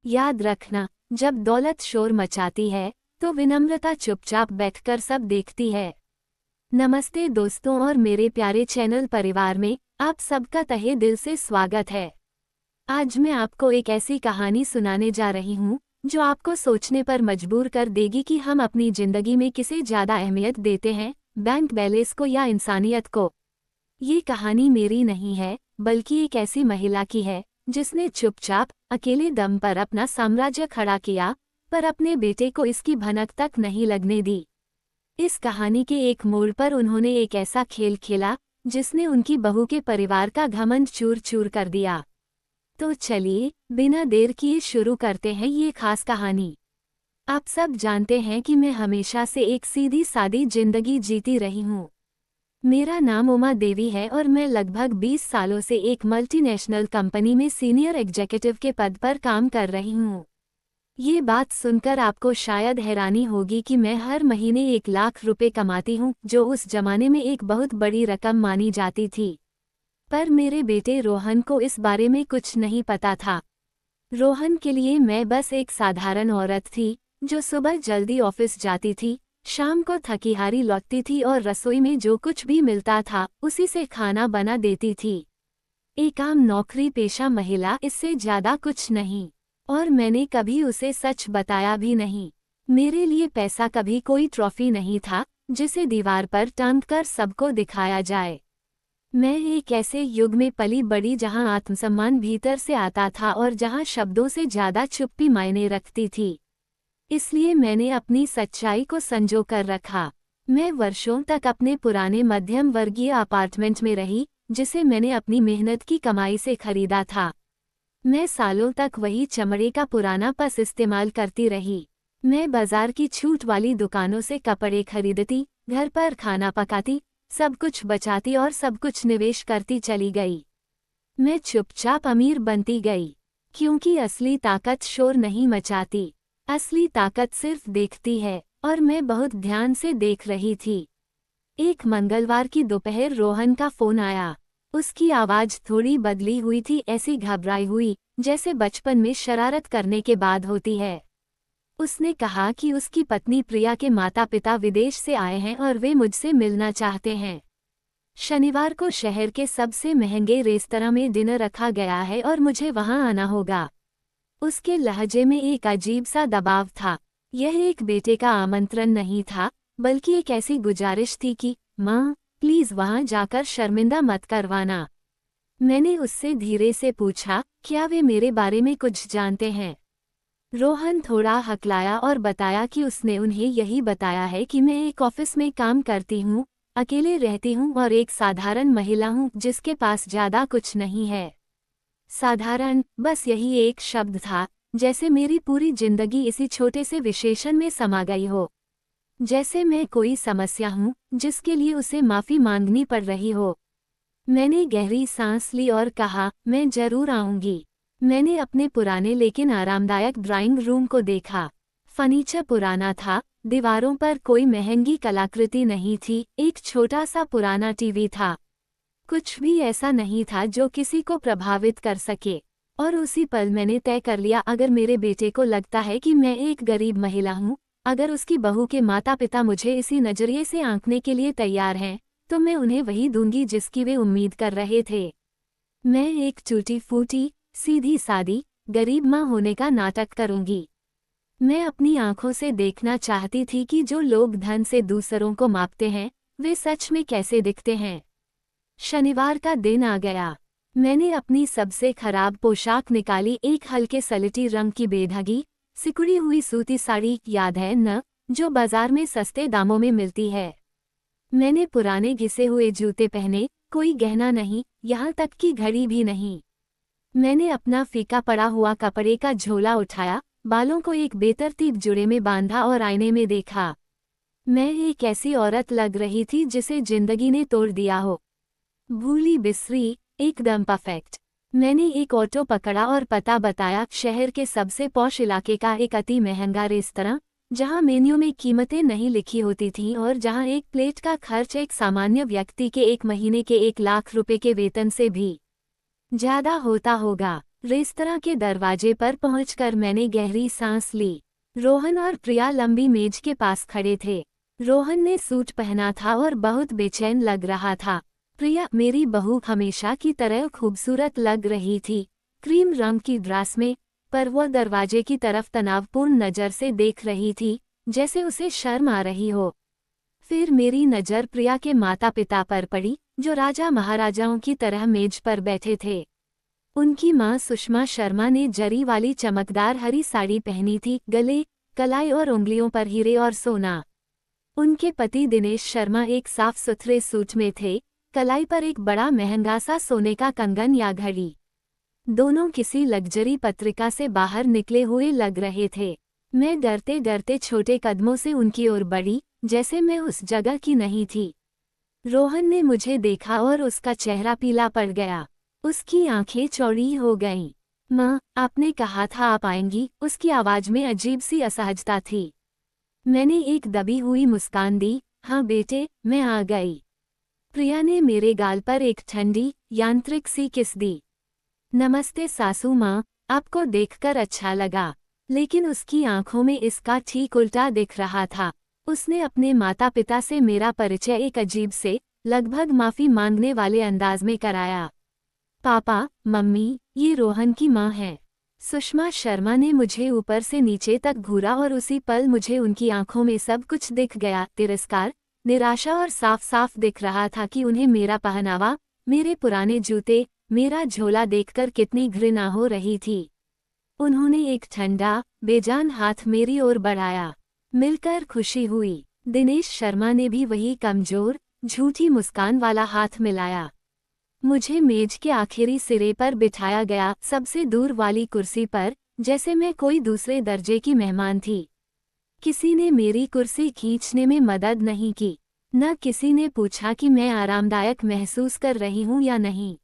याद रखना, जब दौलत शोर मचाती है तो विनम्रता चुपचाप बैठकर सब देखती है। नमस्ते दोस्तों और मेरे प्यारे चैनल परिवार में आप सबका तहे दिल से स्वागत है। आज मैं आपको एक ऐसी कहानी सुनाने जा रही हूँ जो आपको सोचने पर मजबूर कर देगी कि हम अपनी जिंदगी में किसे ज्यादा अहमियत देते हैं, बैंक बैलेंस को या इंसानियत को। ये कहानी मेरी नहीं है, बल्कि एक ऐसी महिला की है जिसने चुपचाप अकेले दम पर अपना साम्राज्य खड़ा किया, पर अपने बेटे को इसकी भनक तक नहीं लगने दी। इस कहानी के एक मोड़ पर उन्होंने एक ऐसा खेल खेला जिसने उनकी बहू के परिवार का घमंड चूर चूर कर दिया। तो चलिए बिना देर किए शुरू करते हैं ये खास कहानी। आप सब जानते हैं कि मैं हमेशा से एक सीधी सादी जिंदगी जीती रही हूँ। मेरा नाम उमा देवी है और मैं लगभग 20 सालों से एक मल्टीनेशनल कंपनी में सीनियर एग्जीक्यूटिव के पद पर काम कर रही हूँ। ये बात सुनकर आपको शायद हैरानी होगी कि मैं हर महीने 1 लाख रुपए कमाती हूँ, जो उस जमाने में एक बहुत बड़ी रकम मानी जाती थी। पर मेरे बेटे रोहन को इस बारे में कुछ नहीं पता था। रोहन के लिए मैं बस एक साधारण औरत थी जो सुबह जल्दी ऑफिस जाती थी, शाम को थकी हारी लौटती थी और रसोई में जो कुछ भी मिलता था उसी से खाना बना देती थी। एक आम नौकरी पेशा महिला, इससे ज्यादा कुछ नहीं। और मैंने कभी उसे सच बताया भी नहीं। मेरे लिए पैसा कभी कोई ट्रॉफी नहीं था जिसे दीवार पर टांग कर सबको दिखाया जाए। मैं एक ऐसे युग में पली बड़ी जहां आत्मसम्मान भीतर से आता था और जहां शब्दों से ज्यादा चुप्पी मायने रखती थी। इसलिए मैंने अपनी सच्चाई को संजो कर रखा। मैं वर्षों तक अपने पुराने मध्यम वर्गीय अपार्टमेंट में रही जिसे मैंने अपनी मेहनत की कमाई से खरीदा था। मैं सालों तक वही चमड़े का पुराना पर्स इस्तेमाल करती रही। मैं बाजार की छूट वाली दुकानों से कपड़े खरीदती, घर पर खाना पकाती, सब कुछ बचाती और सब कुछ निवेश करती चली गई। मैं चुपचाप अमीर बनती गई, क्योंकि असली ताकत शोर नहीं मचाती। असली ताकत सिर्फ देखती है, और मैं बहुत ध्यान से देख रही थी। एक मंगलवार की दोपहर रोहन का फोन आया। उसकी आवाज थोड़ी बदली हुई थी, ऐसी घबराई हुई जैसे बचपन में शरारत करने के बाद होती है। उसने कहा कि उसकी पत्नी प्रिया के माता पिता विदेश से आए हैं और वे मुझसे मिलना चाहते हैं। शनिवार को शहर के सबसे महंगे रेस्तरां में डिनर रखा गया है और मुझे वहां आना होगा। उसके लहजे में एक अजीब सा दबाव था। यह एक बेटे का आमंत्रण नहीं था, बल्कि एक ऐसी गुजारिश थी कि माँ, प्लीज वहां जाकर शर्मिंदा मत करवाना। मैंने उससे धीरे से पूछा, क्या वे मेरे बारे में कुछ जानते हैं? रोहन थोड़ा हकलाया और बताया कि उसने उन्हें यही बताया है कि मैं एक ऑफिस में काम करती हूँ, अकेले रहती हूँ और एक साधारण महिला हूँ जिसके पास ज्यादा कुछ नहीं है। साधारण, बस यही एक शब्द था, जैसे मेरी पूरी जिंदगी इसी छोटे से विशेषण में समा गई हो। जैसे मैं कोई समस्या हूँ जिसके लिए उसे माफी मांगनी पड़ रही हो। मैंने गहरी सांस ली और कहा, मैं जरूर आऊंगी। मैंने अपने पुराने लेकिन आरामदायक ड्राइंग रूम को देखा। फर्नीचर पुराना था, दीवारों पर कोई महंगी कलाकृति नहीं थी, एक छोटा सा पुराना टीवी था। कुछ भी ऐसा नहीं था जो किसी को प्रभावित कर सके। और उसी पल मैंने तय कर लिया, अगर मेरे बेटे को लगता है कि मैं एक गरीब महिला हूँ, अगर उसकी बहू के माता पिता मुझे इसी नजरिए से आंकने के लिए तैयार हैं, तो मैं उन्हें वही दूंगी जिसकी वे उम्मीद कर रहे थे। मैं एक टूटी फूटी, सीधी सादी, गरीब माँ होने का नाटक करूंगी। मैं अपनी आंखों से देखना चाहती थी कि जो लोग धन से दूसरों को मापते हैं, वे सच में कैसे दिखते हैं। शनिवार का दिन आ गया। मैंने अपनी सबसे खराब पोशाक निकाली, एक हल्के सलेटी रंग की बेढंगी, सिकुड़ी हुई सूती साड़ी, याद है न, जो बाजार में सस्ते दामों में मिलती है। मैंने पुराने घिसे हुए जूते पहने, कोई गहना नहीं, यहाँ तक कि घड़ी भी नहीं। मैंने अपना फीका पड़ा हुआ कपड़े का झोला उठाया, बालों को एक बेतरतीब जुड़े में बांधा और आईने में देखा। मैं एक ऐसी औरत लग रही थी जिसे जिंदगी ने तोड़ दिया हो। भूली बिसरी, एकदम परफेक्ट। मैंने एक ऑटो पकड़ा और पता बताया, शहर के सबसे पॉश इलाके का एक अति महंगा रेस्तरां, जहां मेन्यू में कीमतें नहीं लिखी होती थीं और जहां एक प्लेट का खर्च एक सामान्य व्यक्ति के 1 महीने के 1 लाख रुपए के वेतन से भी ज्यादा होता होगा। रेस्तरां के दरवाजे पर पहुंचकर मैंने गहरी सांस ली। रोहन और प्रिया लंबी मेज के पास खड़े थे। रोहन ने सूट पहना था और बहुत बेचैन लग रहा था। प्रिया मेरी बहू हमेशा की तरह खूबसूरत लग रही थी, क्रीम रंग की ड्रेस में, पर वह दरवाजे की तरफ तनावपूर्ण नज़र से देख रही थी, जैसे उसे शर्म आ रही हो। फिर मेरी नज़र प्रिया के माता पिता पर पड़ी, जो राजा महाराजाओं की तरह मेज पर बैठे थे। उनकी मां सुषमा शर्मा ने जरी वाली चमकदार हरी साड़ी पहनी थी, गले, कलाई और उंगलियों पर हीरे और सोना। उनके पति दिनेश शर्मा एक साफ सुथरे सूट में थे, कलाई पर एक बड़ा महंगा सा सोने का कंगन या घड़ी। दोनों किसी लग्जरी पत्रिका से बाहर निकले हुए लग रहे थे। मैं डरते डरते छोटे कदमों से उनकी ओर बढ़ी, जैसे मैं उस जगह की नहीं थी। रोहन ने मुझे देखा और उसका चेहरा पीला पड़ गया। उसकी आंखें चौड़ी हो गईं। माँ, आपने कहा था आप आएंगी, उसकी आवाज में अजीब सी असहजता थी। मैंने एक दबी हुई मुस्कान दी, हाँ बेटे, मैं आ गई। प्रिया ने मेरे गाल पर एक ठंडी, यांत्रिक सी किस दी। नमस्ते सासू माँ, आपको देखकर अच्छा लगा। लेकिन उसकी आंखों में इसका ठीक उल्टा दिख रहा था। उसने अपने माता पिता से मेरा परिचय एक अजीब से, लगभग माफी मांगने वाले अंदाज में कराया। पापा, मम्मी, ये रोहन की माँ है। सुषमा शर्मा ने मुझे ऊपर से नीचे तक घूरा और उसी पल मुझे उनकी आंखों में सब कुछ दिख गया, तिरस्कार, निराशा और साफ साफ दिख रहा था कि उन्हें मेरा पहनावा, मेरे पुराने जूते, मेरा झोला देखकर कितनी घृणा हो रही थी। उन्होंने एक ठंडा, बेजान हाथ मेरी ओर बढ़ाया। मिलकर खुशी हुई। दिनेश शर्मा ने भी वही कमजोर, झूठी मुस्कान वाला हाथ मिलाया। मुझे मेज के आखिरी सिरे पर बिठाया गया, सबसे दूर वाली कुर्सी पर, जैसे मैं कोई दूसरे दर्जे की मेहमान थी। किसी ने मेरी कुर्सी खींचने में मदद नहीं की। न किसी ने पूछा कि मैं आरामदायक महसूस कर रही हूं या नहीं।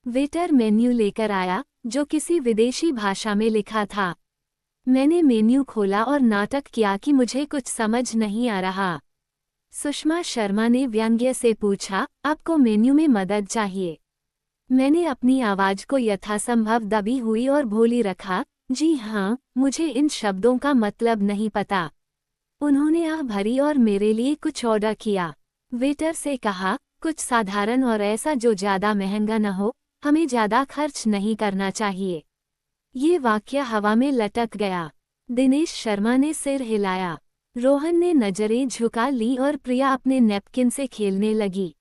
वेटर मेन्यू लेकर आया, जो किसी विदेशी भाषा में लिखा था। मैंने मेन्यू खोला और नाटक किया कि मुझे कुछ समझ नहीं आ रहा। सुषमा शर्मा ने व्यंग्य से पूछा, आपको मेन्यू में मदद चाहिए? मैंने अपनी आवाज को यथासंभव दबी हुई और भोली रखा, जी हाँ, मुझे इन शब्दों का मतलब नहीं पता। उन्होंने आह भरी और मेरे लिए कुछ ऑर्डर किया। वेटर से कहा, कुछ साधारण और ऐसा जो ज्यादा महंगा न हो, हमें ज्यादा खर्च नहीं करना चाहिए। ये वाक्य हवा में लटक गया। दिनेश शर्मा ने सिर हिलाया। रोहन ने नजरें झुका ली और प्रिया अपने नैपकिन से खेलने लगी।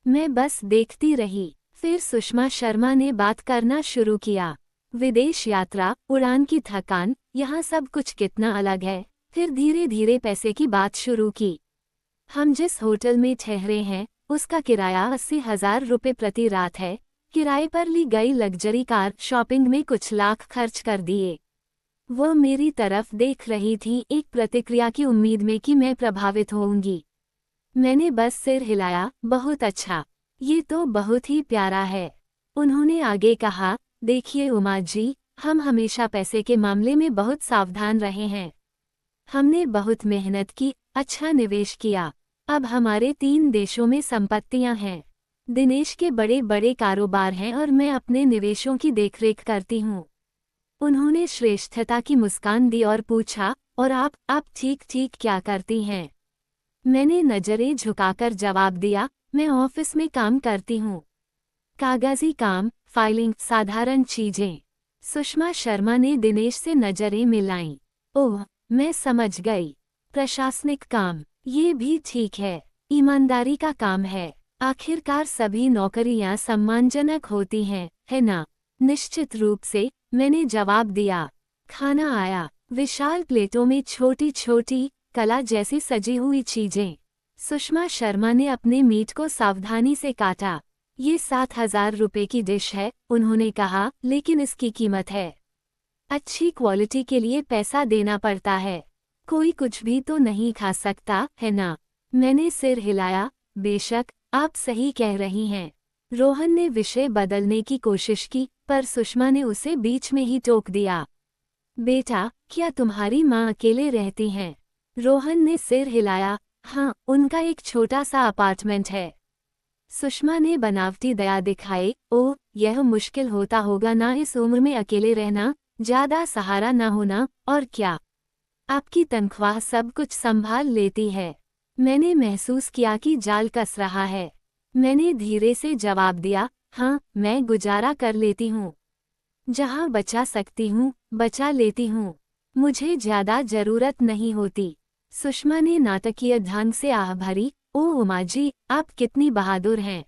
मैं बस देखती रही। फिर सुषमा शर्मा ने बात करना शुरू किया। विदेश यात्रा, उड़ान की थकान, यहाँ सब कुछ कितना अलग है। फिर धीरे धीरे पैसे की बात शुरू की। हम जिस होटल में ठहरे हैं, उसका किराया 80,000 रुपये प्रति रात है। किराए पर ली गई लग्जरी कार, शॉपिंग में कुछ लाख खर्च कर दिए। वह मेरी तरफ देख रही थी, एक प्रतिक्रिया की उम्मीद में कि मैं प्रभावित होऊंगी। मैंने बस सिर हिलाया, बहुत अच्छा, ये तो बहुत ही प्यारा है। उन्होंने आगे कहा, देखिए उमा जी, हम हमेशा पैसे के मामले में बहुत सावधान रहे हैं। हमने बहुत मेहनत की, अच्छा निवेश किया। अब हमारे 3 देशों में संपत्तियां हैं। दिनेश के बड़े बड़े कारोबार हैं और मैं अपने निवेशों की देखरेख करती हूँ। उन्होंने श्रेष्ठता की मुस्कान दी और पूछा, और आप ठीक ठीक क्या करती हैं? मैंने नजरें झुकाकर जवाब दिया, मैं ऑफिस में काम करती हूँ। कागजी काम, फाइलिंग, साधारण चीजें। सुषमा शर्मा ने दिनेश से नजरें मिलाईं। ओह, मैं समझ गई। प्रशासनिक काम, ये भी ठीक है। ईमानदारी का काम है। आखिरकार सभी नौकरियां सम्मानजनक होती हैं, है ना? निश्चित रूप से, मैंने जवाब दिया। खाना आया। विशाल प्लेटों में छोटी छोटी, कला जैसी सजी हुई चीजें। सुषमा शर्मा ने अपने मीट को सावधानी से काटा। ये 7,000 रुपये की डिश है, उन्होंने कहा, लेकिन इसकी कीमत है। अच्छी क्वालिटी के लिए पैसा देना पड़ता है। कोई कुछ भी तो नहीं खा सकता, है ना? मैंने सिर हिलाया, बेशक, आप सही कह रही हैं। रोहन ने विषय बदलने की कोशिश की, पर सुषमा ने उसे बीच में ही टोक दिया। बेटा, क्या तुम्हारी माँ अकेले रहती हैं? रोहन ने सिर हिलाया, हाँ, उनका एक छोटा सा अपार्टमेंट है। सुषमा ने बनावटी दया दिखाए, ओह, यह मुश्किल होता होगा ना इस उम्र में अकेले रहना, ज्यादा सहारा न होना, और क्या आपकी तनख्वाह सब कुछ संभाल लेती है। मैंने महसूस किया कि जाल कस रहा है। मैंने धीरे से जवाब दिया, हाँ, मैं गुजारा कर लेती हूँ। जहाँ बचा सकती हूँ, बचा लेती हूँ। मुझे ज्यादा जरूरत नहीं होती। सुषमा ने नाटकीय ढंग से आह भरी, ओह उमा जी, आप कितनी बहादुर हैं।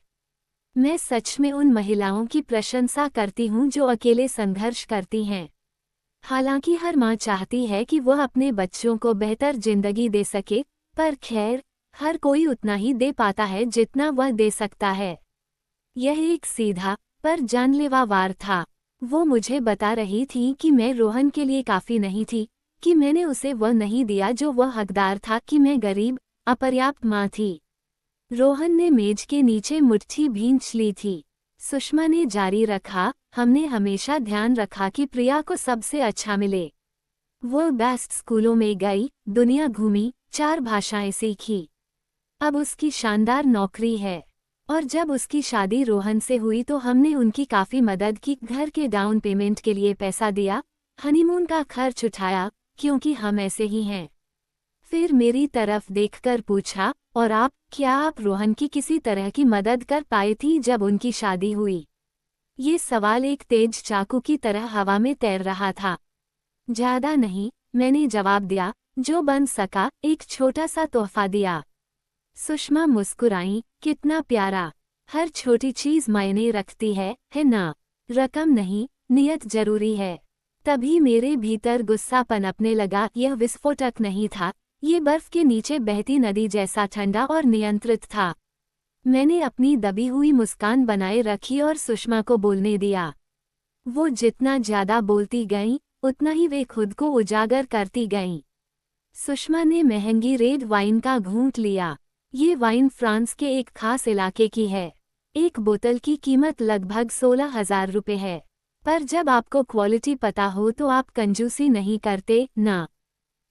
मैं सच में उन महिलाओं की प्रशंसा करती हूँ जो अकेले संघर्ष करती हैं। हालांकि हर माँ चाहती है कि वह अपने बच्चों को बेहतर जिंदगी दे सके, पर खैर, हर कोई उतना ही दे पाता है जितना वह दे सकता है। यह एक सीधा पर जानलेवा वार था। वो मुझे बता रही थी कि मैं रोहन के लिए काफी नहीं थी, कि मैंने उसे वह नहीं दिया जो वह हकदार था, कि मैं गरीब, अपर्याप्त माँ थी। रोहन ने मेज के नीचे मुट्ठी भींच ली थी। सुषमा ने जारी रखा, हमने हमेशा ध्यान रखा कि प्रिया को सबसे अच्छा मिले। वो बेस्ट स्कूलों में गई, दुनिया घूमी, 4 भाषाएं सीखी। अब उसकी शानदार नौकरी है। और जब उसकी शादी रोहन से हुई तो हमने उनकी काफी मदद की, घर के डाउन पेमेंट के लिए पैसा दिया, हनीमून का खर्च उठाया, क्योंकि हम ऐसे ही हैं। फिर मेरी तरफ देखकर पूछा, और आप, क्या आप रोहन की किसी तरह की मदद कर पाई थी जब उनकी शादी हुई? ये सवाल एक तेज चाकू की तरह हवा में तैर रहा था। ज्यादा नहीं, मैंने जवाब दिया, जो बन सका, एक छोटा सा तोहफा दिया। सुषमा मुस्कुराई, कितना प्यारा। हर छोटी चीज मायने रखती है ना? रकम नहीं, नियत जरूरी है। तभी मेरे भीतर गुस्सा पनपने लगा। यह विस्फोटक नहीं था, ये बर्फ के नीचे बहती नदी जैसा ठंडा और नियंत्रित था। मैंने अपनी दबी हुई मुस्कान बनाए रखी और सुषमा को बोलने दिया। वो जितना ज्यादा बोलती गईं, उतना ही वे खुद को उजागर करती गईं। सुषमा ने महंगी रेड वाइन का घूंट लिया। ये वाइन फ्रांस के एक खास इलाके की है। एक बोतल की कीमत लगभग 16,000 रुपये है। पर जब आपको क्वालिटी पता हो तो आप कंजूसी नहीं करते ना।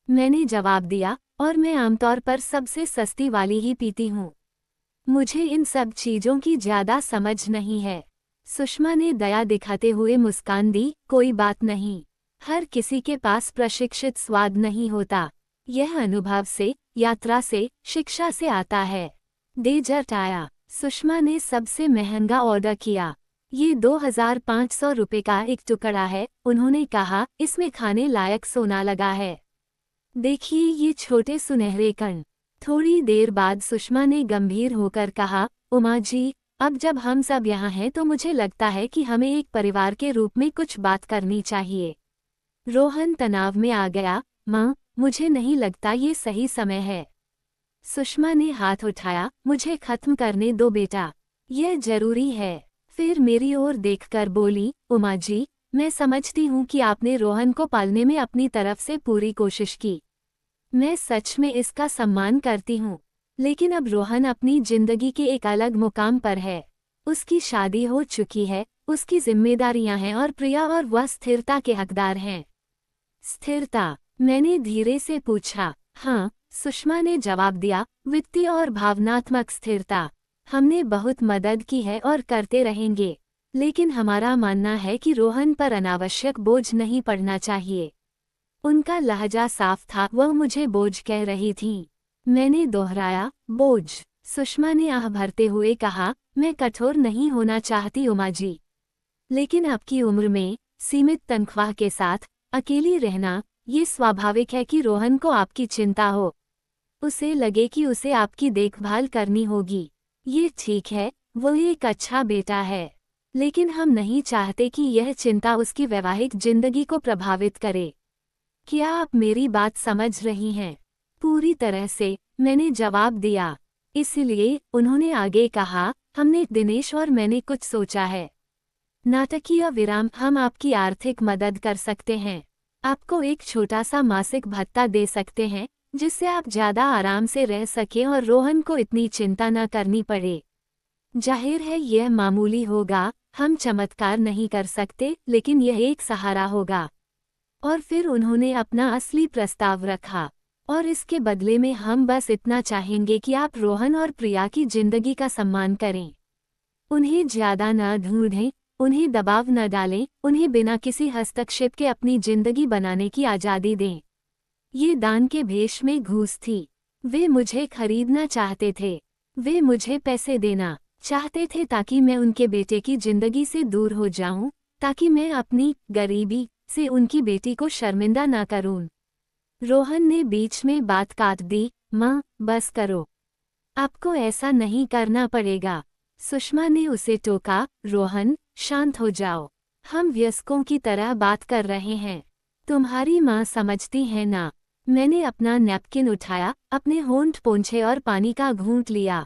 मैंने जवाब दिया, और मैं आमतौर पर सबसे सस्ती वाली ही पीती हूँ। मुझे इन सब चीजों की ज्यादा समझ नहीं है। सुषमा ने दया दिखाते हुए मुस्कान दी, कोई बात नहीं। हर किसी के पास प्रशिक्षित स्वाद नहीं होता। यह अनुभव से, यात्रा से, शिक्षा से आता है। डेजर्ट आया। सुषमा ने सबसे महंगा ऑर्डर किया। ये 2,500 रुपये का एक टुकड़ा है, उन्होंने कहा, इसमें खाने लायक सोना लगा है। देखिए ये छोटे सुनहरे कण। थोड़ी देर बाद सुषमा ने गंभीर होकर कहा, उमा जी, अब जब हम सब यहाँ हैं तो मुझे लगता है कि हमें एक परिवार के रूप में कुछ बात करनी चाहिए। रोहन तनाव में आ गया, माँ, मुझे नहीं लगता ये सही समय है। सुषमा ने हाथ उठाया, मुझे खत्म करने दो बेटा, यह जरूरी है। फिर मेरी ओर देखकर बोली, उमा जी, मैं समझती हूँ कि आपने रोहन को पालने में अपनी तरफ से पूरी कोशिश की। मैं सच में इसका सम्मान करती हूँ। लेकिन अब रोहन अपनी जिंदगी के एक अलग मुकाम पर है। उसकी शादी हो चुकी है, उसकी जिम्मेदारियां हैं और प्रिया और वह स्थिरता के हकदार हैं। स्थिरता? मैंने धीरे से पूछा। हाँ, सुषमा ने जवाब दिया, वित्तीय और भावनात्मक स्थिरता। हमने बहुत मदद की है और करते रहेंगे। लेकिन हमारा मानना है कि रोहन पर अनावश्यक बोझ नहीं पड़ना चाहिए। उनका लहजा साफ था, वह मुझे बोझ कह रही थी। मैंने दोहराया, बोझ। सुषमा ने आह भरते हुए कहा, मैं कठोर नहीं होना चाहती उमा जी। लेकिन आपकी उम्र में, सीमित तनख्वाह के साथ, अकेली रहना, ये स्वाभाविक है कि रोहन को आपकी चिंता हो। उसे लगे कि उसे आपकी देखभाल करनी होगी। ये ठीक है, वो एक अच्छा बेटा है। लेकिन हम नहीं चाहते कि यह चिंता उसकी वैवाहिक जिंदगी को प्रभावित करे। क्या आप मेरी बात समझ रही हैं? पूरी तरह से, मैंने जवाब दिया। इसलिए, उन्होंने आगे कहा, हमने, दिनेश और मैंने कुछ सोचा है। नाटकीय विराम, हम आपकी आर्थिक मदद कर सकते हैं। आपको एक छोटा सा मासिक भत्ता दे सकते हैं, जिससे आप ज्यादा आराम से रह सकें और रोहन को इतनी चिंता न करनी पड़े। जाहिर है यह मामूली होगा, हम चमत्कार नहीं कर सकते, लेकिन यह एक सहारा होगा। और फिर उन्होंने अपना असली प्रस्ताव रखा। और इसके बदले में हम बस इतना चाहेंगे कि आप रोहन और प्रिया की जिंदगी का सम्मान करें। उन्हें ज्यादा न ढूंढें, उन्हें दबाव न डालें, उन्हें बिना किसी हस्तक्षेप के अपनी जिंदगी बनाने की आज़ादी दें। ये दान के भेष में घूस थी। वे मुझे खरीदना चाहते थे। वे मुझे पैसे देना चाहते थे ताकि मैं उनके बेटे की जिंदगी से दूर हो जाऊं, ताकि मैं अपनी गरीबी से उनकी बेटी को शर्मिंदा ना करूं। रोहन ने बीच में बात काट दी। माँ, बस करो। आपको ऐसा नहीं करना पड़ेगा। सुषमा ने उसे टोका। रोहन, शांत हो जाओ। हम वयस्कों की तरह बात कर रहे हैं। तुम्हारी माँ समझती है ना। मैंने अपना नैपकिन उठाया, अपने होंठ पोंछे और पानी का घूंट लिया।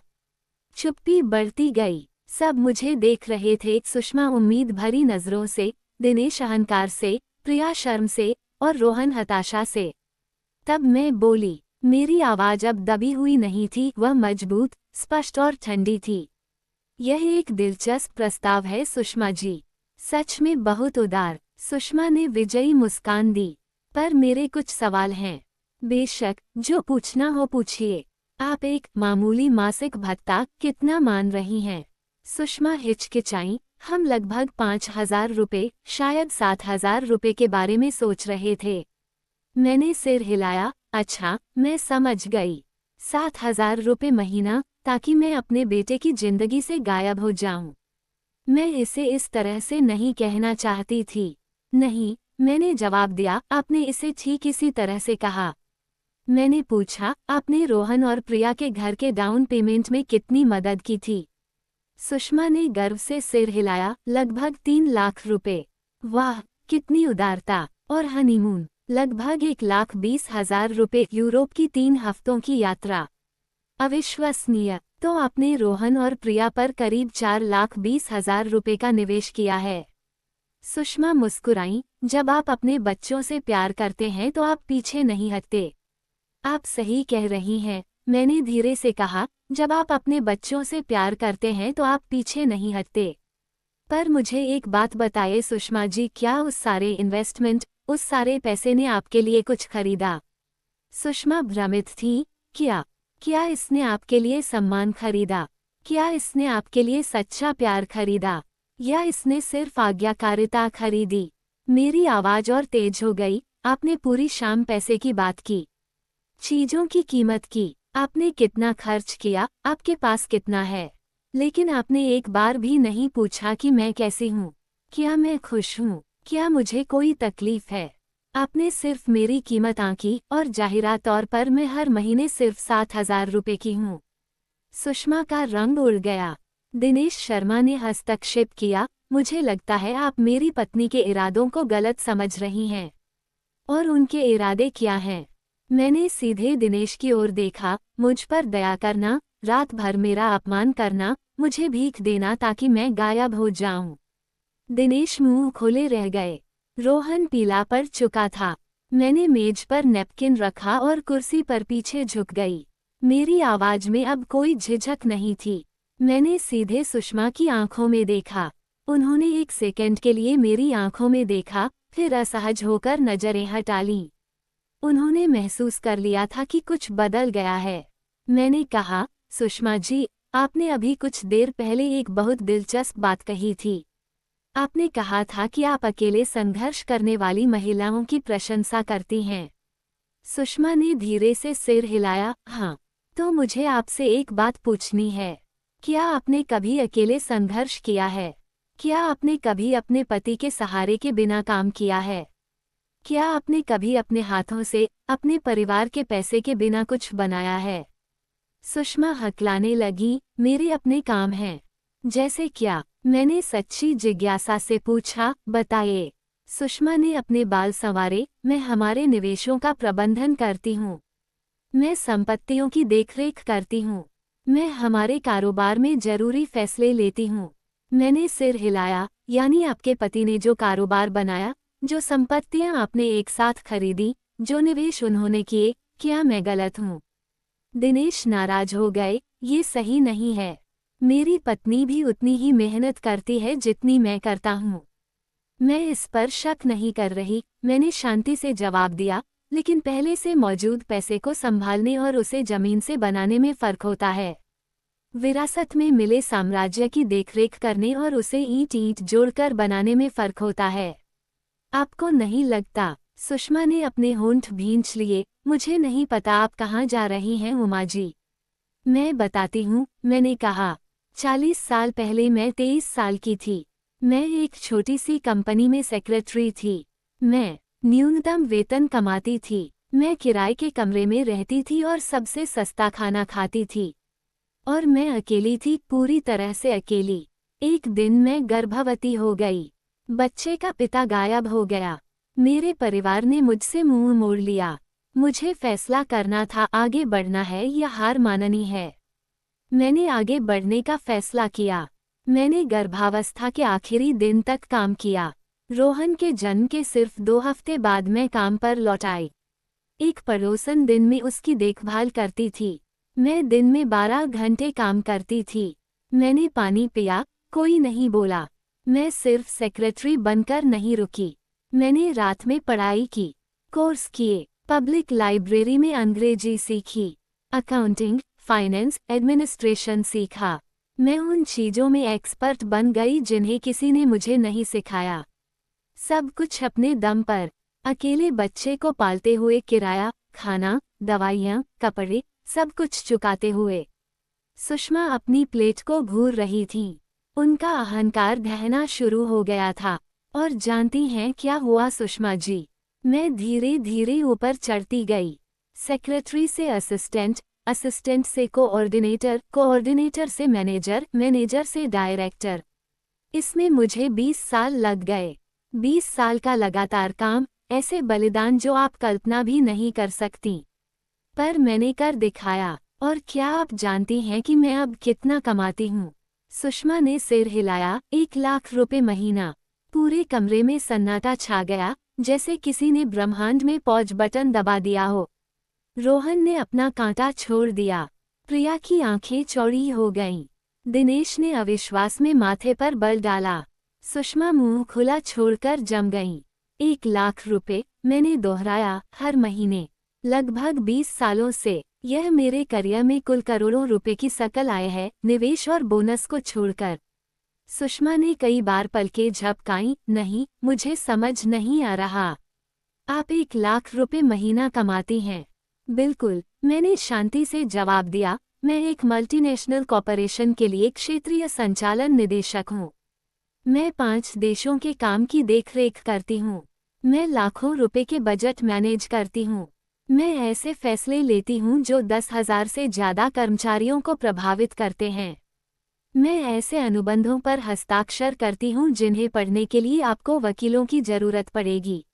चुप्पी बढ़ती गई। सब मुझे देख रहे थे। सुषमा उम्मीद भरी नजरों से, दिनेश अहंकार से, प्रिया शर्म से और रोहन हताशा से। तब मैं बोली। मेरी आवाज अब दबी हुई नहीं थी, वह मजबूत, स्पष्ट और ठंडी थी। यह एक दिलचस्प प्रस्ताव है सुषमा जी। सच में बहुत उदार। सुषमा ने विजयी मुस्कान दी। पर मेरे कुछ सवाल हैं। बेशक, जो पूछना हो पूछिए। आप एक मामूली मासिक भत्ता कितना मान रही हैं? सुषमा हिचकिचाई। हम लगभग 5,000 रुपये, शायद 7,000 रुपये के बारे में सोच रहे थे। मैंने सिर हिलाया। अच्छा, मैं समझ गई। 7,000 रुपये महीना, ताकि मैं अपने बेटे की जिंदगी से गायब हो जाऊं। मैं इसे इस तरह से नहीं कहना चाहती थी। नहीं, मैंने जवाब दिया। आपने इसे ठीक इसी तरह से कहा। मैंने पूछा, आपने रोहन और प्रिया के घर के डाउन पेमेंट में कितनी मदद की थी? सुषमा ने गर्व से सिर हिलाया। लगभग 3 लाख रुपए। वाह, कितनी उदारता। और हनीमून? लगभग 1,20,000 रुपए। यूरोप की 3 हफ्तों की यात्रा। अविश्वसनीय। तो आपने रोहन और प्रिया पर करीब 4,20,000 रुपए का निवेश किया है। सुषमा मुस्कुराई। जब आप अपने बच्चों से प्यार करते हैं तो आप पीछे नहीं हटते। आप सही कह रही हैं, मैंने धीरे से कहा। जब आप अपने बच्चों से प्यार करते हैं तो आप पीछे नहीं हटते। पर मुझे एक बात बताइए सुषमा जी, क्या उस सारे इन्वेस्टमेंट, उस सारे पैसे ने आपके लिए कुछ खरीदा? सुषमा भ्रमित थी। क्या इसने आपके लिए सम्मान खरीदा? क्या इसने आपके लिए सच्चा प्यार खरीदा? या इसने सिर्फ आज्ञाकारिता खरीदी? मेरी आवाज और तेज हो गई। आपने पूरी शाम पैसे की बात की, चीजों की कीमत की। आपने कितना खर्च किया, आपके पास कितना है। लेकिन आपने एक बार भी नहीं पूछा कि मैं कैसी हूँ, क्या मैं खुश हूँ, क्या मुझे कोई तकलीफ है। आपने सिर्फ मेरी कीमत आंकी और जाहिरा तौर पर मैं हर महीने सिर्फ 7,000 रुपये की हूँ। सुषमा का रंग उड़ गया। दिनेश शर्मा ने हस्तक्षेप किया। मुझे लगता है आप मेरी पत्नी के इरादों को गलत समझ रही हैं। और उनके इरादे क्या हैं? मैंने सीधे दिनेश की ओर देखा। मुझ पर दया करना, रात भर मेरा अपमान करना, मुझे भीख देना ताकि मैं गायब हो जाऊं। दिनेश मुंह खोले रह गए। रोहन पीला पड़ चुका था। मैंने मेज पर नैपकिन रखा और कुर्सी पर पीछे झुक गई। मेरी आवाज में अब कोई झिझक नहीं थी। मैंने सीधे सुषमा की आंखों में देखा। उन्होंने एक सेकंड के लिए मेरी आंखों में देखा, फिर असहज होकर नजरें हटा लीं। उन्होंने महसूस कर लिया था कि कुछ बदल गया है। मैंने कहा, सुषमा जी, आपने अभी कुछ देर पहले एक बहुत दिलचस्प बात कही थी। आपने कहा था कि आप अकेले संघर्ष करने वाली महिलाओं की प्रशंसा करती हैं। सुषमा ने धीरे से सिर हिलाया। हाँ, तो मुझे आपसे एक बात पूछनी है। क्या आपने कभी अकेले संघर्ष किया है? क्या आपने कभी अपने पति के सहारे के बिना काम किया है? क्या आपने कभी अपने हाथों से, अपने परिवार के पैसे के बिना कुछ बनाया है? सुषमा हकलाने लगी। मेरे अपने काम हैं। जैसे क्या? मैंने सच्ची जिज्ञासा से पूछा। बताइए। सुषमा ने अपने बाल संवारे। मैं हमारे निवेशों का प्रबंधन करती हूँ। मैं संपत्तियों की देखरेख करती हूँ। मैं हमारे कारोबार में जरूरी फैसले लेती हूँ। मैंने सिर हिलाया। यानी आपके पति ने जो कारोबार बनाया, जो संपत्तियां आपने एक साथ खरीदी, जो निवेश उन्होंने किए, क्या मैं गलत हूँ? दिनेश नाराज हो गए। ये सही नहीं है। मेरी पत्नी भी उतनी ही मेहनत करती है जितनी मैं करता हूँ। मैं इस पर शक नहीं कर रही, मैंने शांति से जवाब दिया। लेकिन पहले से मौजूद पैसे को संभालने और उसे जमीन से बनाने में फर्क होता है। विरासत में मिले साम्राज्य की देखरेख करने और उसे ईंट ईंट जोड़कर बनाने में फर्क होता है। आपको नहीं लगता? सुषमा ने अपने होंठ भींच लिए। मुझे नहीं पता आप कहाँ जा रही हैं उमा जी। मैं बताती हूँ, मैंने कहा। 40 साल पहले मैं 23 साल की थी। मैं एक छोटी सी कंपनी में सेक्रेटरी थी। मैं न्यूनतम वेतन कमाती थी। मैं किराए के कमरे में रहती थी और सबसे सस्ता खाना खाती थी। और मैं अकेली थी, पूरी तरह से अकेली। एक दिन मैं गर्भवती हो गई। बच्चे का पिता गायब हो गया। मेरे परिवार ने मुझसे मुंह मोड़ लिया। मुझे फैसला करना था, आगे बढ़ना है या हार माननी है। मैंने आगे बढ़ने का फैसला किया। मैंने गर्भावस्था के आखिरी दिन तक काम किया। रोहन के जन्म के सिर्फ 2 हफ्ते बाद मैं काम पर लौट आई। एक पड़ोसन दिन में उसकी देखभाल करती थी। मैं दिन में 12 घंटे काम करती थी। मैंने पानी पिया, कोई नहीं बोला। मैं सिर्फ सेक्रेटरी बनकर नहीं रुकी। मैंने रात में पढ़ाई की, कोर्स किए, पब्लिक लाइब्रेरी में अंग्रेजी सीखी, अकाउंटिंग, फाइनेंस, एडमिनिस्ट्रेशन सीखा। मैं उन चीजों में एक्सपर्ट बन गई जिन्हें किसी ने मुझे नहीं सिखाया। सब कुछ अपने दम पर, अकेले बच्चे को पालते हुए, किराया, खाना, दवाइयाँ, कपड़े, सब कुछ चुकाते हुए। सुषमा अपनी प्लेट को घूर रही थीं। उनका अहंकार ढहना शुरू हो गया था। और जानती हैं क्या हुआ सुषमा जी? मैं धीरे धीरे ऊपर चढ़ती गई। सेक्रेटरी से असिस्टेंट, असिस्टेंट से कोऑर्डिनेटर, कोऑर्डिनेटर से मैनेजर, मैनेजर से डायरेक्टर। इसमें मुझे 20 साल लग गए। 20 साल का लगातार काम, ऐसे बलिदान जो आप कल्पना भी नहीं कर सकती। पर मैंने कर दिखाया। और क्या आप जानती हैं कि मैं अब कितना कमाती हूँ? सुषमा ने सिर हिलाया। 1 लाख रुपए महीना। पूरे कमरे में सन्नाटा छा गया, जैसे किसी ने ब्रह्मांड में पॉज बटन दबा दिया हो। रोहन ने अपना कांटा छोड़ दिया। प्रिया की आंखें चौड़ी हो गईं। दिनेश ने अविश्वास में माथे पर बल डाला। सुषमा मुंह खुला छोड़कर जम गईं। 1 लाख रुपए, मैंने दोहराया, हर महीने। लगभग 20 सालों से यह मेरे करियर में कुल करोड़ों रुपए की सकल आय है, निवेश और बोनस को छोड़कर। सुषमा ने कई बार पलकें झपकाईं। नहीं, मुझे समझ नहीं आ रहा। आप 1 लाख रुपए महीना कमाती हैं? बिल्कुल, मैंने शांति से जवाब दिया। मैं एक मल्टीनेशनल कॉरपोरेशन के लिए क्षेत्रीय संचालन निदेशक हूँ। मैं 5 देशों के काम की देखरेख करती हूँ। मैं लाखों रुपए के बजट मैनेज करती हूँ। मैं ऐसे फैसले लेती हूँ जो 10,000 से ज़्यादा कर्मचारियों को प्रभावित करते हैं। मैं ऐसे अनुबंधों पर हस्ताक्षर करती हूँ जिन्हें पढ़ने के लिए आपको वकीलों की जरूरत पड़ेगी।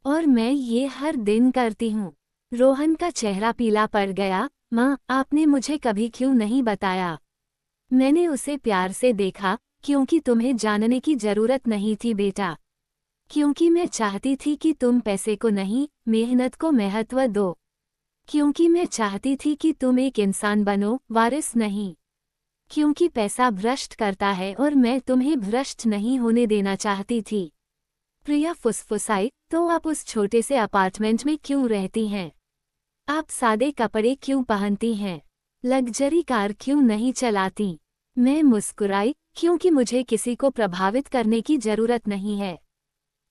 और मैं ये हर दिन करती हूँ। रोहन का चेहरा पीला पड़ गया। माँ, आपने मुझे कभी क्यों नहीं बताया? मैंने उसे प्यार से देखा। क्योंकि तुम्हें जानने की जरूरत नहीं थी बेटा। क्योंकि मैं चाहती थी कि तुम पैसे को नहीं, मेहनत को महत्व दो। क्योंकि मैं चाहती थी कि तुम एक इंसान बनो, वारिस नहीं। क्योंकि पैसा भ्रष्ट करता है और मैं तुम्हें भ्रष्ट नहीं होने देना चाहती थी। प्रिया फुसफुसाई। तो आप उस छोटे से अपार्टमेंट में क्यों रहती हैं? आप सादे कपड़े क्यों पहनती हैं? लग्जरी कार क्यों नहीं चलाती? मैं मुस्कुराई। क्योंकि मुझे किसी को प्रभावित करने की जरूरत नहीं है।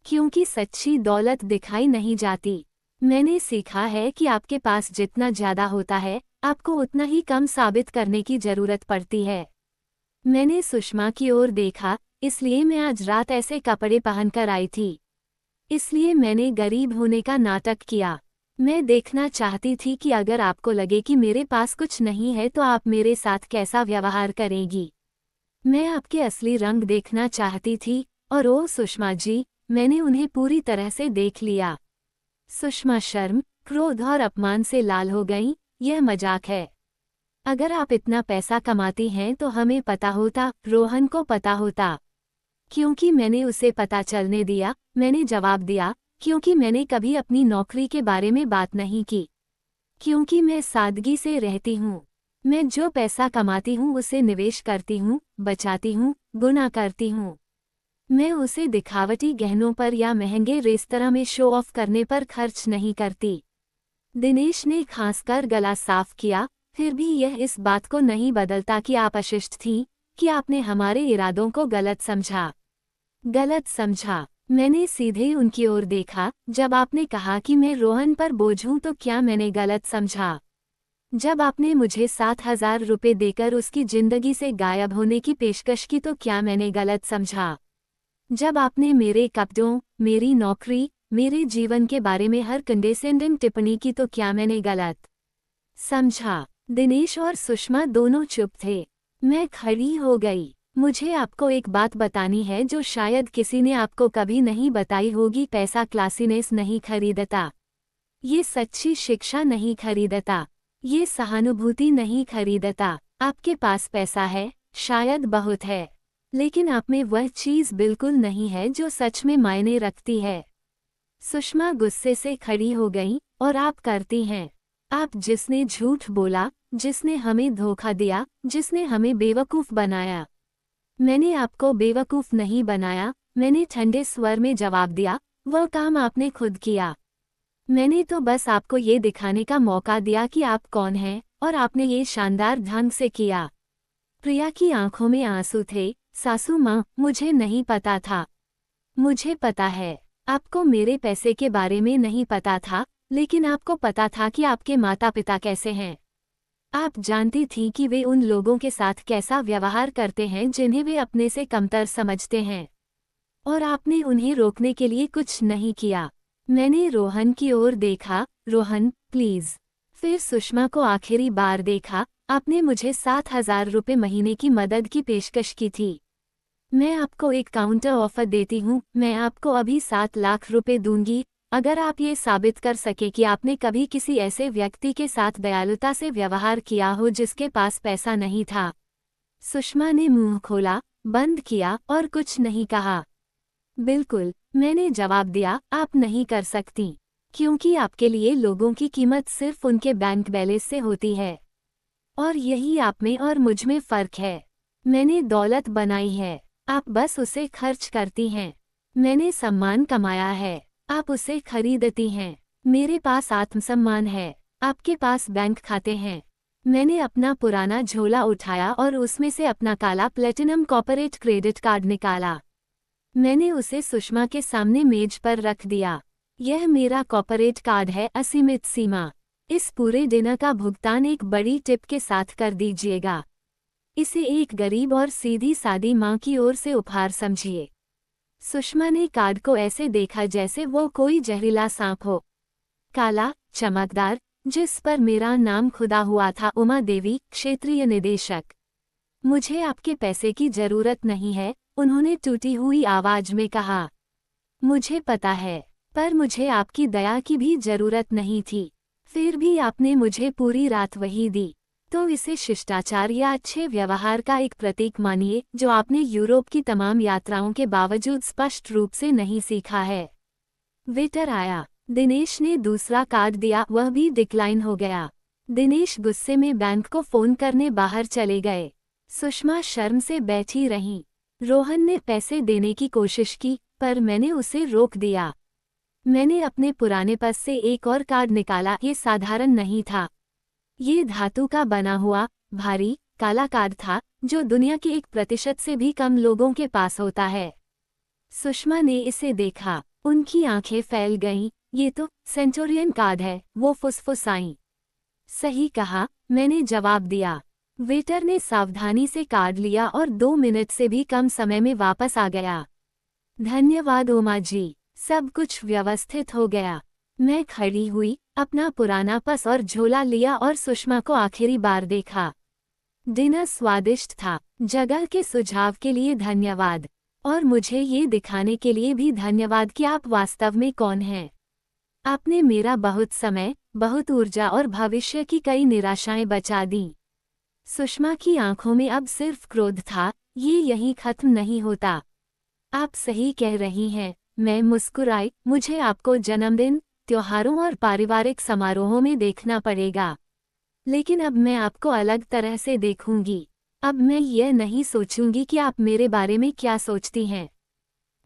क्योंकि सच्ची दौलत दिखाई नहीं जाती। मैंने सीखा है कि आपके पास जितना ज्यादा होता है, आपको उतना ही कम साबित करने की जरूरत पड़ती है। मैंने सुषमा की ओर देखा। इसलिए मैं आज रात ऐसे कपड़े पहनकर आई थी। इसलिए मैंने गरीब होने का नाटक किया। मैं देखना चाहती थी कि अगर आपको लगे कि मेरे पास कुछ नहीं है तो आप मेरे साथ कैसा व्यवहार करेंगी। मैं आपके असली रंग देखना चाहती थी। और ओ सुषमा जी, मैंने उन्हें पूरी तरह से देख लिया। सुषमा शर्म, क्रोध और अपमान से लाल हो गईं। यह मजाक है। अगर आप इतना पैसा कमाती हैं तो हमें पता होता, रोहन को पता होता। क्योंकि मैंने उसे पता चलने दिया, मैंने जवाब दिया। क्योंकि मैंने कभी अपनी नौकरी के बारे में बात नहीं की। क्योंकि मैं सादगी से रहती हूँ। मैं जो पैसा कमाती हूँ उसे निवेश करती हूँ, बचाती हूँ, गुना करती हूँ। मैं उसे दिखावटी गहनों पर या महंगे रेस्तरां में शो ऑफ करने पर खर्च नहीं करती। दिनेश ने खांसकर गला साफ किया। फिर भी यह इस बात को नहीं बदलता कि आप अशिष्ट थीं, कि आपने हमारे इरादों को गलत समझा। गलत समझा। मैंने सीधे उनकी ओर देखा। जब आपने कहा कि मैं रोहन पर बोझ हूं तो क्या मैंने गलत समझा? जब आपने मुझे 7,000 रुपये देकर उसकी जिंदगी से गायब होने की पेशकश की तो क्या मैंने गलत समझा? जब आपने मेरे कपड़ों, मेरी नौकरी, मेरे जीवन के बारे में हर कंडेसेंडिंग टिप्पणी की तो क्या मैंने गलत समझा? दिनेश और सुषमा दोनों चुप थे। मैं खड़ी हो गई। मुझे आपको एक बात बतानी है जो शायद किसी ने आपको कभी नहीं बताई होगी। पैसा क्लासीनेस नहीं खरीदता। ये सच्ची शिक्षा नहीं खरीदता। ये सहानुभूति नहीं खरीदता। आपके पास पैसा है, शायद बहुत है, लेकिन आप में वह चीज़ बिल्कुल नहीं है जो सच में मायने रखती है। सुषमा गुस्से से खड़ी हो गई। और आप करती हैं। आप जिसने झूठ बोला, जिसने हमें धोखा दिया, जिसने हमें बेवकूफ़ बनाया। मैंने आपको बेवकूफ़ नहीं बनाया, मैंने ठंडे स्वर में जवाब दिया। वह काम आपने खुद किया। मैंने तो बस आपको ये दिखाने का मौका दिया कि आप कौन हैं, और आपने ये शानदार ढंग से किया। प्रिया की आंखों में आंसू थे। सासू माँ, मुझे नहीं पता था। मुझे पता है, आपको मेरे पैसे के बारे में नहीं पता था, लेकिन आपको पता था कि आपके माता पिता कैसे हैं। आप जानती थी कि वे उन लोगों के साथ कैसा व्यवहार करते हैं जिन्हें वे अपने से कमतर समझते हैं। और आपने उन्हें रोकने के लिए कुछ नहीं किया। मैंने रोहन की ओर देखा। रोहन, प्लीज़। फिर सुषमा को आखिरी बार देखा। आपने मुझे 7,000 रुपये महीने की मदद की पेशकश की थी। मैं आपको एक काउंटर ऑफर देती हूँ। मैं आपको अभी 7 लाख रुपए दूंगी, अगर आप ये साबित कर सके कि आपने कभी किसी ऐसे व्यक्ति के साथ दयालुता से व्यवहार किया हो जिसके पास पैसा नहीं था। सुषमा ने मुंह खोला, बंद किया और कुछ नहीं कहा। बिल्कुल, मैंने जवाब दिया, आप नहीं कर सकती, क्योंकि आपके लिए लोगों की कीमत सिर्फ उनके बैंक बैलेंस से होती है। और यही आप में और मुझ में फ़र्क है। मैंने दौलत बनाई है, आप बस उसे खर्च करती हैं। मैंने सम्मान कमाया है, आप उसे खरीदती हैं। मेरे पास आत्मसम्मान है, आपके पास बैंक खाते हैं। मैंने अपना पुराना झोला उठाया और उसमें से अपना काला प्लेटिनम कॉर्पोरेट क्रेडिट कार्ड निकाला। मैंने उसे सुषमा के सामने मेज पर रख दिया। यह मेरा कॉर्पोरेट कार्ड है, असीमित सीमा। इस पूरे डिनर का भुगतान एक बड़ी टिप के साथ कर दीजिएगा। इसे एक गरीब और सीधी सादी माँ की ओर से उपहार समझिए। सुषमा ने कार्ड को ऐसे देखा जैसे वो कोई जहरीला सांप हो। काला, चमकदार, जिस पर मेरा नाम खुदा हुआ था, उमा देवी, क्षेत्रीय निदेशक। मुझे आपके पैसे की जरूरत नहीं है, उन्होंने टूटी हुई आवाज में कहा। मुझे पता है, पर मुझे आपकी दया की भी जरूरत नहीं थी। फिर भी आपने मुझे पूरी रात वही दी, तो इसे शिष्टाचार या अच्छे व्यवहार का एक प्रतीक मानिए जो आपने यूरोप की तमाम यात्राओं के बावजूद स्पष्ट रूप से नहीं सीखा है। वेटर आया। दिनेश ने दूसरा कार्ड दिया, वह भी डिक्लाइन हो गया। दिनेश गुस्से में बैंक को फोन करने बाहर चले गए। सुषमा शर्म से बैठी रहीं। रोहन ने पैसे देने की कोशिश की, पर मैंने उसे रोक दिया। मैंने अपने पुराने पर्स से एक और कार्ड निकाला। ये साधारण नहीं था, ये धातु का बना हुआ, भारी, काला कार्ड था, जो दुनिया के 1% से भी कम लोगों के पास होता है। सुषमा ने इसे देखा, उनकी आंखें फैल गईं। ये तो सेंचुरियन कार्ड है, वो फुसफुसाईं। सही कहा, मैंने जवाब दिया। वेटर ने सावधानी से कार्ड लिया और 2 मिनट से भी कम समय में वापस आ गया। धन्यवाद उमा जी, सब कुछ व्यवस्थित हो गया। मैं खड़ी हुई, अपना पुराना पर्स और झोला लिया और सुषमा को आखिरी बार देखा। डिनर स्वादिष्ट था। जगह के सुझाव के लिए धन्यवाद, और मुझे ये दिखाने के लिए भी धन्यवाद कि आप वास्तव में कौन हैं। आपने मेरा बहुत समय, बहुत ऊर्जा और भविष्य की कई निराशाएं बचा दीं। सुषमा की आंखों में अब सिर्फ क्रोध था। ये यहीं खत्म नहीं होता। आप सही कह रही हैं, मैं मुस्कुराई। मुझे आपको जन्मदिन, त्योहारों और पारिवारिक समारोहों में देखना पड़ेगा, लेकिन अब मैं आपको अलग तरह से देखूंगी। अब मैं यह नहीं सोचूंगी कि आप मेरे बारे में क्या सोचती हैं।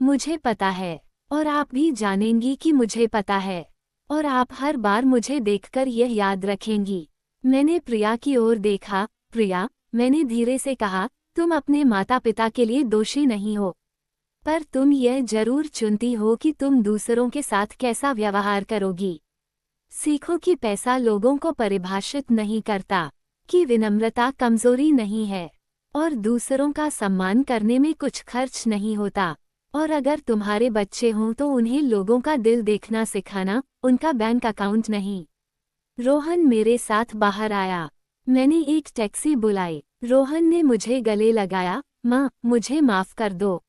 मुझे पता है, और आप भी जानेंगी कि मुझे पता है, और आप हर बार मुझे देखकर यह याद रखेंगी। मैंने प्रिया की ओर देखा। प्रिया, मैंने धीरे से कहा, तुम अपने माता पिता के लिए दोषी नहीं हो, पर तुम यह जरूर चुनती हो कि तुम दूसरों के साथ कैसा व्यवहार करोगी। सीखो कि पैसा लोगों को परिभाषित नहीं करता, कि विनम्रता कमजोरी नहीं है, और दूसरों का सम्मान करने में कुछ खर्च नहीं होता। और अगर तुम्हारे बच्चे हों तो उन्हें लोगों का दिल देखना सिखाना, उनका बैंक अकाउंट नहीं। रोहन मेरे साथ बाहर आया। मैंने एक टैक्सी बुलाई। रोहन ने मुझे गले लगाया। माँ, मुझे माफ कर दो।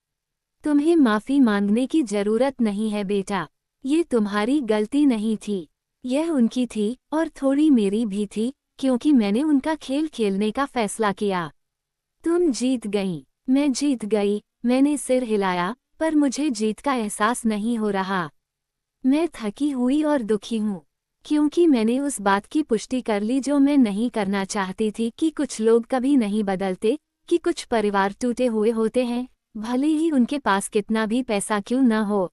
तुम्हें माफी मांगने की जरूरत नहीं है बेटा, ये तुम्हारी गलती नहीं थी, यह उनकी थी और थोड़ी मेरी भी थी, क्योंकि मैंने उनका खेल खेलने का फैसला किया। तुम जीत गई। मैं जीत गई। मैंने सिर हिलाया, पर मुझे जीत का एहसास नहीं हो रहा। मैं थकी हुई और दुखी हूँ, क्योंकि मैंने उस बात की पुष्टि कर ली जो मैं नहीं करना चाहती थी, कि कुछ लोग कभी नहीं बदलते, कि कुछ परिवार टूटे हुए होते हैं, भले ही उनके पास कितना भी पैसा क्यों न हो।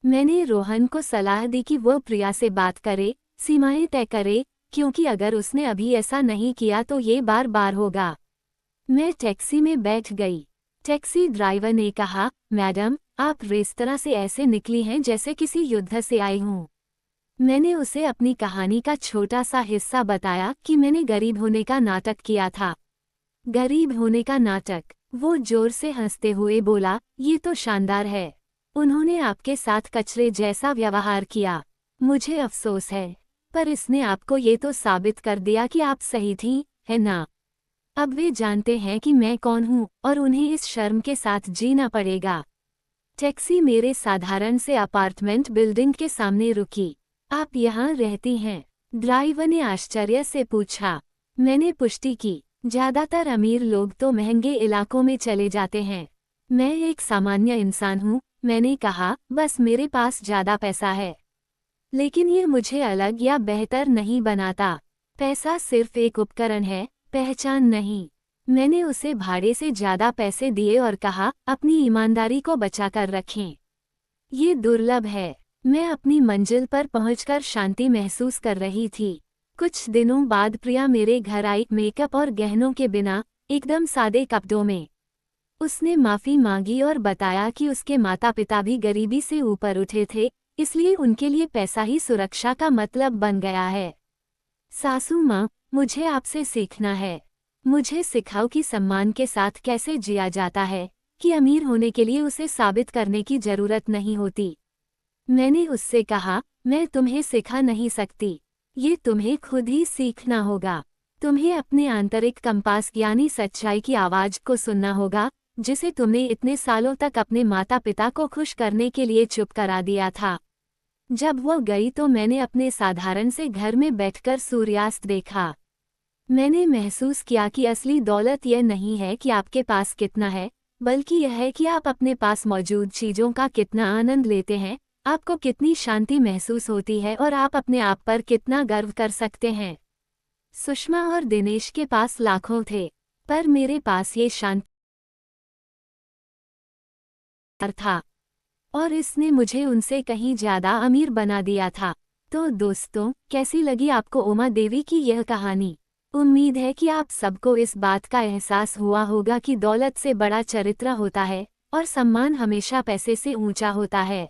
मैंने रोहन को सलाह दी कि वो प्रिया से बात करे, सीमाएं तय करे, क्योंकि अगर उसने अभी ऐसा नहीं किया तो ये बार बार होगा। मैं टैक्सी में बैठ गई। टैक्सी ड्राइवर ने कहा, मैडम, आप रेस्तरां से ऐसे निकली हैं जैसे किसी युद्ध से आई हूँ। मैंने उसे अपनी कहानी का छोटा सा हिस्सा बताया कि मैंने गरीब होने का नाटक किया था। गरीब होने का नाटक। वो जोर से हंसते हुए बोला, ये तो शानदार है। उन्होंने आपके साथ कचरे जैसा व्यवहार किया। मुझे अफसोस है, पर इसने आपको ये तो साबित कर दिया कि आप सही थी, है ना? अब वे जानते हैं कि मैं कौन हूँ और उन्हें इस शर्म के साथ जीना पड़ेगा। टैक्सी मेरे साधारण से अपार्टमेंट बिल्डिंग के सामने रुकी। आप यहाँ रहती हैं? ड्राइवर ने आश्चर्य से पूछा। मैंने पुष्टि की। ज्यादातर अमीर लोग तो महंगे इलाकों में चले जाते हैं। मैं एक सामान्य इंसान हूँ, मैंने कहा, बस मेरे पास ज्यादा पैसा है। लेकिन ये मुझे अलग या बेहतर नहीं बनाता। पैसा सिर्फ एक उपकरण है, पहचान नहीं। मैंने उसे भाड़े से ज्यादा पैसे दिए और कहा, अपनी ईमानदारी को बचाकर रखें। ये दुर्लभ है। मैं अपनी मंजिल पर पहुंचकर शांति महसूस कर रही थी। कुछ दिनों बाद प्रिया मेरे घर आई, मेकअप और गहनों के बिना, एकदम सादे कपड़ों में। उसने माफी मांगी और बताया कि उसके माता पिता भी गरीबी से ऊपर उठे थे, इसलिए उनके लिए पैसा ही सुरक्षा का मतलब बन गया है। सासू माँ, मुझे आपसे सीखना है। मुझे सिखाओ कि सम्मान के साथ कैसे जिया जाता है, कि अमीर होने के लिए उसे साबित करने की जरूरत नहीं होती। मैंने उससे कहा, मैं तुम्हें सिखा नहीं सकती, ये तुम्हें खुद ही सीखना होगा। तुम्हें अपने आंतरिक कंपास यानी सच्चाई की आवाज को सुनना होगा, जिसे तुमने इतने सालों तक अपने माता पिता को खुश करने के लिए चुप करा दिया था। जब वो गई तो मैंने अपने साधारण से घर में बैठकर सूर्यास्त देखा। मैंने महसूस किया कि असली दौलत यह नहीं है कि आपके पास कितना है, बल्कि यह है कि आप अपने पास मौजूद चीजों का कितना आनंद लेते हैं, आपको कितनी शांति महसूस होती है और आप अपने आप पर कितना गर्व कर सकते हैं। सुषमा और दिनेश के पास लाखों थे, पर मेरे पास ये शांति था, और इसने मुझे उनसे कहीं ज्यादा अमीर बना दिया था। तो दोस्तों, कैसी लगी आपको उमा देवी की यह कहानी? उम्मीद है कि आप सबको इस बात का एहसास हुआ होगा कि दौलत से बड़ा चरित्र होता है और सम्मान हमेशा पैसे से ऊंचा होता है।